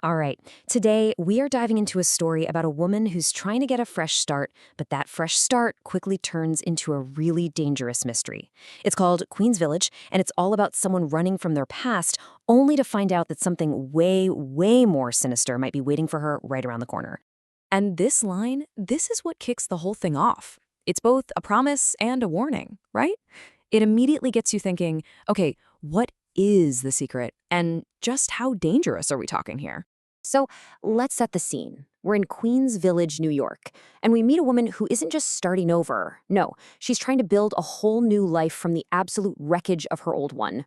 All right, today we are diving into a story about a woman who's trying to get a fresh start, but that fresh start quickly turns into a really dangerous mystery. It's called Queen's Village, and it's all about someone running from their past only to find out that something way, way more sinister might be waiting for her right around the corner. And this is what kicks the whole thing off. It's both a promise and a warning, right? It immediately gets you thinking, okay, what is the secret? And just how dangerous are we talking here? So let's set the scene. We're in Queens Village, New York, and we meet a woman who isn't just starting over. No, she's trying to build a whole new life from the absolute wreckage of her old one.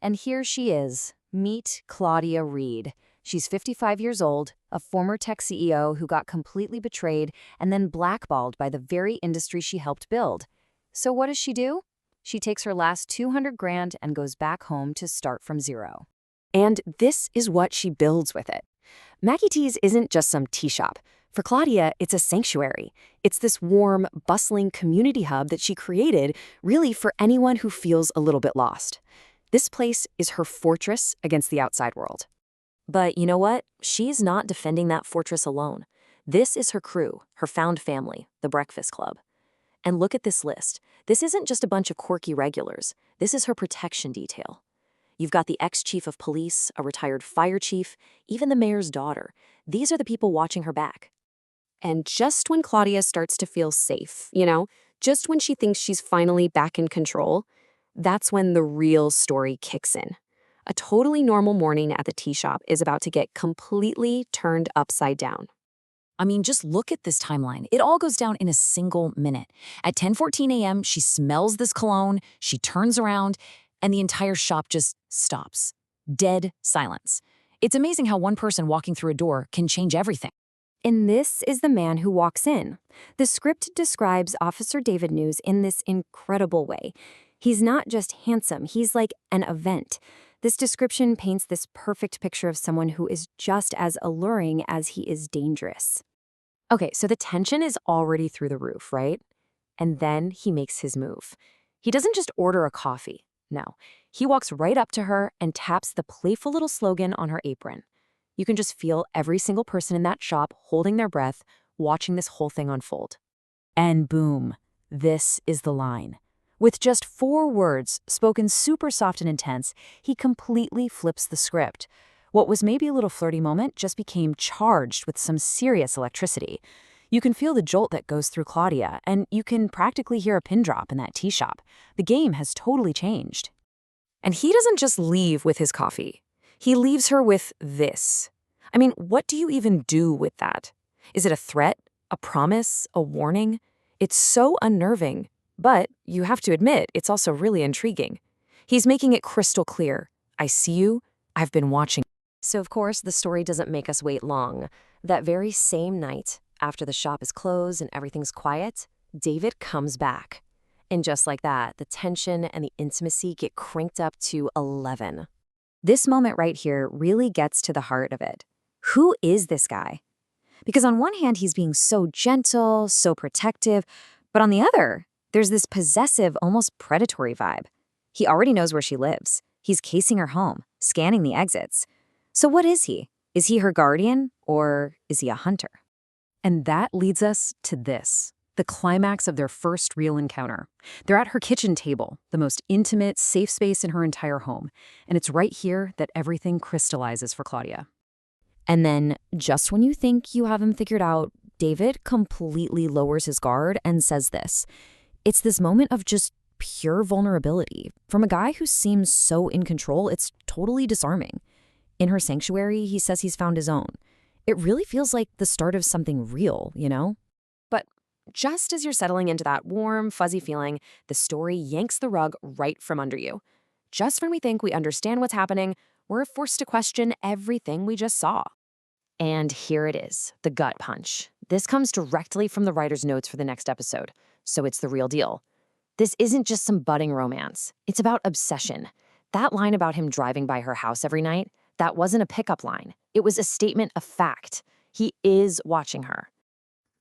And here she is. Meet Claudia Reid. She's 55 years old, a former tech CEO who got completely betrayed and then blackballed by the very industry she helped build. So what does she do? She takes her last 200 grand and goes back home to start from zero. And this is what she builds with it. Mackie T's isn't just some tea shop. For Claudia, it's a sanctuary. It's this warm, bustling community hub that she created really for anyone who feels a little bit lost. This place is her fortress against the outside world. But you know what? She's not defending that fortress alone. This is her crew, her found family, the Breakfast Club. And look at this list. This isn't just a bunch of quirky regulars. This is her protection detail. You've got the ex-chief of police, a retired fire chief, even the mayor's daughter. These are the people watching her back. And just when Claudia starts to feel safe, just when she thinks she's finally back in control, that's when the real story kicks in. A totally normal morning at the tea shop is about to get completely turned upside down. I mean, just look at this timeline. It all goes down in a single minute. At 10:14 a.m., she smells this cologne, she turns around, and the entire shop just stops. Dead silence. It's amazing how one person walking through a door can change everything. And this is the man who walks in. The script describes Officer David News in this incredible way. He's not just handsome, he's like an event. This description paints this perfect picture of someone who is just as alluring as he is dangerous. Okay, so the tension is already through the roof, right? And then he makes his move. He doesn't just order a coffee. No, he walks right up to her and taps the playful little slogan on her apron. You can just feel every single person in that shop holding their breath, watching this whole thing unfold. And boom, this is the line. With just 4 words, spoken super soft and intense, he completely flips the script. What was maybe a little flirty moment just became charged with some serious electricity. You can feel the jolt that goes through Claudia, and you can practically hear a pin drop in that tea shop. The game has totally changed. And he doesn't just leave with his coffee. He leaves her with this. I mean, what do you even do with that? Is it a threat? A promise? A warning? It's so unnerving. But you have to admit, it's also really intriguing. He's making it crystal clear. I see you. I've been watching. So, of course, the story doesn't make us wait long. That very same night, after the shop is closed and everything's quiet, David comes back. And just like that, the tension and the intimacy get cranked up to 11. This moment right here really gets to the heart of it. Who is this guy? Because on one hand, he's being so gentle, so protective, but on the other, there's this possessive, almost predatory vibe. He already knows where she lives. He's casing her home, scanning the exits. So what is he? Is he her guardian, or is he a hunter? And that leads us to this, the climax of their first real encounter. They're at her kitchen table, the most intimate, safe space in her entire home. And it's right here that everything crystallizes for Claudia. And then, just when you think you have him figured out, David completely lowers his guard and says this. It's this moment of just pure vulnerability. From a guy who seems so in control, it's totally disarming. In her sanctuary, he says he's found his own. It really feels like the start of something real, But just as you're settling into that warm, fuzzy feeling, the story yanks the rug right from under you. Just when we think we understand what's happening, we're forced to question everything we just saw. And here it is, the gut punch. This comes directly from the writer's notes for the next episode, so it's the real deal. This isn't just some budding romance. It's about obsession. That line about him driving by her house every night, that wasn't a pickup line. It was a statement of fact. He is watching her.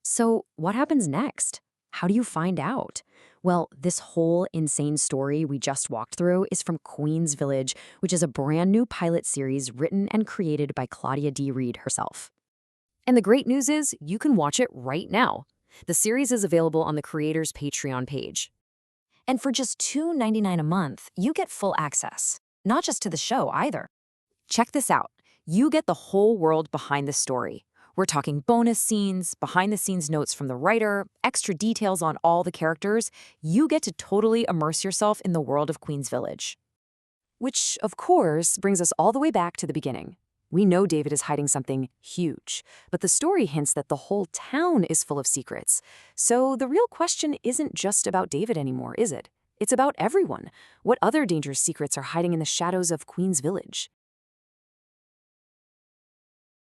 So what happens next? How do you find out? Well, this whole insane story we just walked through is from Queen's Village, which is a brand new pilot series written and created by Claudia Reid herself. And the great news is you can watch it right now. The series is available on the creator's Patreon page. And for just $2.99 a month, you get full access. Not just to the show either. Check this out. You get the whole world behind the story. We're talking bonus scenes, behind-the-scenes notes from the writer, extra details on all the characters. You get to totally immerse yourself in the world of Queen's Village. Which, of course, brings us all the way back to the beginning. We know David is hiding something huge, but the story hints that the whole town is full of secrets. So the real question isn't just about David anymore, is it? It's about everyone. What other dangerous secrets are hiding in the shadows of Queen's Village?